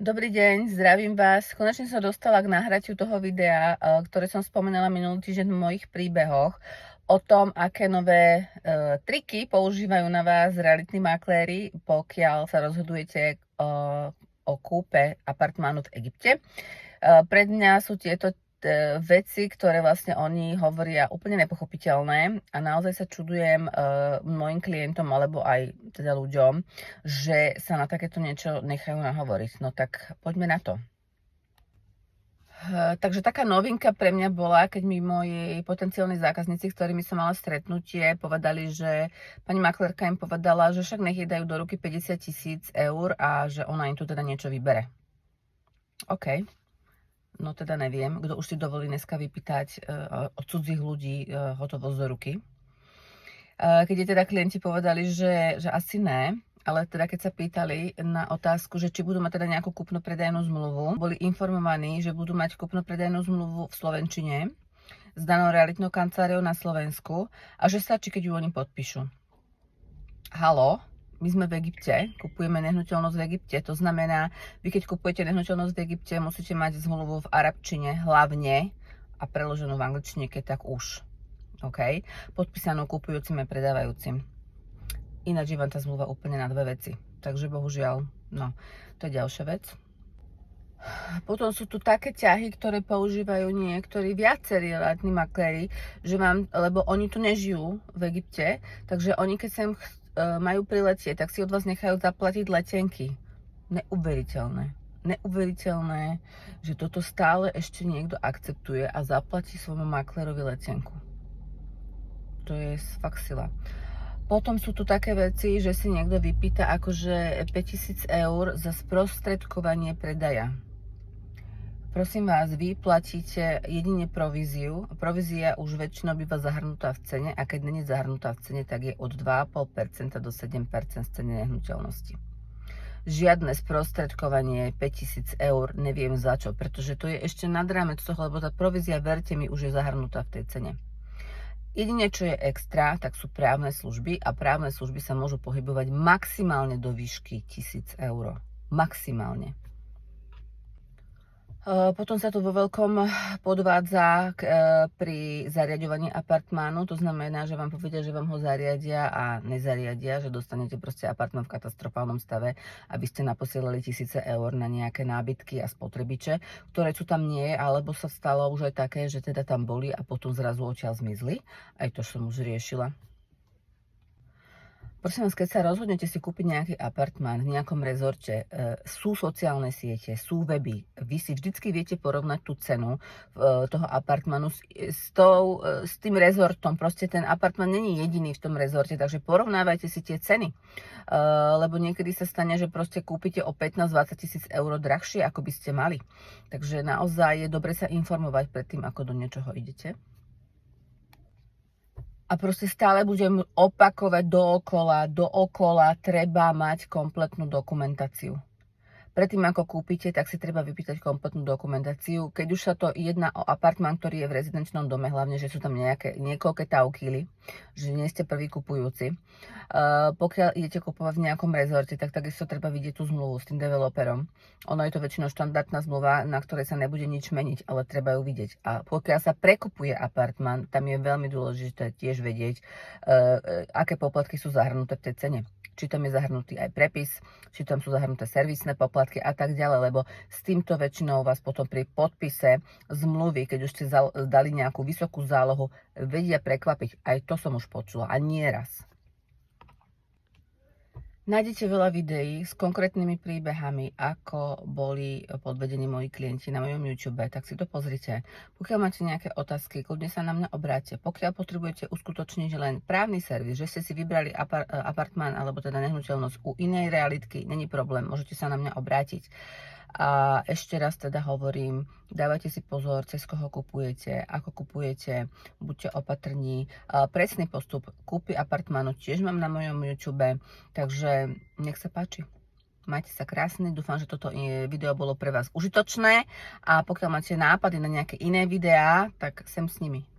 Dobrý deň, zdravím vás. Konečne som dostala k nahratiu toho videa, ktoré som spomínala minulý týždeň v mojich príbehoch o tom, aké nové triky používajú na vás realitní makléri, pokiaľ sa rozhodujete o kúpe apartmánu v Egypte. Pre mňa sú tieto veci, ktoré vlastne oni hovoria úplne nepochopiteľné a naozaj sa čudujem mojim klientom alebo aj teda ľuďom, že sa na takéto niečo nechajú nahovoriť. No tak poďme na to. Takže taká novinka pre mňa bola, keď mi moji potenciálni zákazníci, ktorými som mala stretnutie, povedali, že pani maklérka im povedala, že však nech jej dajú do ruky 50 000 eur a že ona im tu teda niečo vybere. OK. No teda neviem, kto už si dovolí dneska vypýtať od cudzích ľudí hotovosť do ruky. Keď je teda klienti povedali, že asi ne, ale teda keď sa pýtali na otázku, že či budú mať teda nejakú kúpno-predajnú zmluvu, boli informovaní, že budú mať kúpno-predajnú zmluvu v slovenčine s danou realitnou kanceláriou na Slovensku a že stačí, keď ju oni podpíšu. Haló? My sme v Egypte, kupujeme nehnuteľnosť v Egypte, to znamená, vy keď kupujete nehnuteľnosť v Egypte, musíte mať zmluvu v arabčine hlavne a preloženú v angličtine, keď tak už. OK? Podpísanú kupujúcim a predávajúcim. Ináč je vám tá zmluva úplne na dve veci. Takže bohužiaľ, no, to je ďalšia vec. Potom sú tu také ťahy, ktoré používajú niektorí viacerí realitní makléri, že lebo oni tu nežijú v Egypte, takže oni keď sem majú priletieť, tak si od vás nechajú zaplatiť letenky. Neuveriteľné. Neuveriteľné, že toto stále ešte niekto akceptuje a zaplatí svojmu maklérovi letenku. To je fakt sila. Potom sú tu také veci, že si niekto vypýta akože 5 000 eur za sprostredkovanie predaja. Prosím vás, vy platíte jedine províziu. Provízia už väčšinou býva zahrnutá v cene a keď nie je zahrnutá v cene, tak je od 2,5% do 7% z ceny nehnuteľnosti. Žiadne sprostredkovanie 5 000 eur, neviem za čo, pretože to je ešte nad rámec toho, lebo tá provízia, verte mi, už je zahrnutá v tej cene. Jedine, čo je extra, tak sú právne služby a právne služby sa môžu pohybovať maximálne do výšky 1000 eur. Maximálne. Potom sa tu vo veľkom podvádza pri zariaďovaní apartmánu, to znamená, že vám povedia, že vám ho zariadia a nezariadia, že dostanete proste apartmán v katastrofálnom stave, aby ste naposielali 1000 eur na nejaké nábytky a spotrebiče, ktoré sú tam nie, alebo sa stalo už aj také, že teda tam boli a potom zrazu odtiaľ zmizli. Aj to som už riešila. Prosím vás, keď sa rozhodnete si kúpiť nejaký apartmán v nejakom rezorte, sú sociálne siete, sú weby, vy si vždycky viete porovnať tú cenu toho apartmánu s tým rezortom. Proste ten apartmán není jediný v tom rezorte, takže porovnávajte si tie ceny. Lebo niekedy sa stane, že proste kúpite o 15-20 000 eur drahšie, ako by ste mali. Takže naozaj je dobre sa informovať pred tým, ako do niečoho idete. A proste stále budem opakovať dookola, treba mať kompletnú dokumentáciu. Predtým, ako kúpite, tak si treba vypýtať kompletnú dokumentáciu. Keď už sa to jedná o apartmán, ktorý je v rezidenčnom dome, hlavne, že sú tam niekoľké taukíly, že nie ste prvý kupujúci. Pokiaľ idete kupovať v nejakom rezorte, tak takisto treba vidieť tú zmluvu s tým developerom. Ono je to väčšinou štandardná zmluva, na ktorej sa nebude nič meniť, ale treba ju vidieť. A pokiaľ sa prekupuje apartmán, tam je veľmi dôležité tiež vedieť, aké poplatky sú zahrnuté v tej cene. Či tam je zahrnutý aj prepis, či tam sú zahrnuté servisné poplatky a tak ďalej, lebo s týmto väčšinou vás potom pri podpise zmluvy, keď už ste dali nejakú vysokú zálohu, vedia prekvapiť. Aj to som už počula a nie raz. Nájdete veľa videí s konkrétnymi príbehami, ako boli podvedení moji klienti na mojom YouTube, tak si to pozrite. Pokiaľ máte nejaké otázky, kľudne sa na mňa obráte. Pokiaľ potrebujete uskutočniť len právny servis, že ste si vybrali apartmán alebo teda nehnuteľnosť u inej realitky, není problém, môžete sa na mňa obrátiť. A ešte raz teda hovorím, dávajte si pozor, cez koho kupujete, ako kupujete, buďte opatrní. Presný postup kúpy apartmánu tiež mám na mojom YouTube, takže nech sa páči. Majte sa krásne, dúfam, že toto video bolo pre vás užitočné a pokiaľ máte nápady na nejaké iné videá, tak sem s nimi.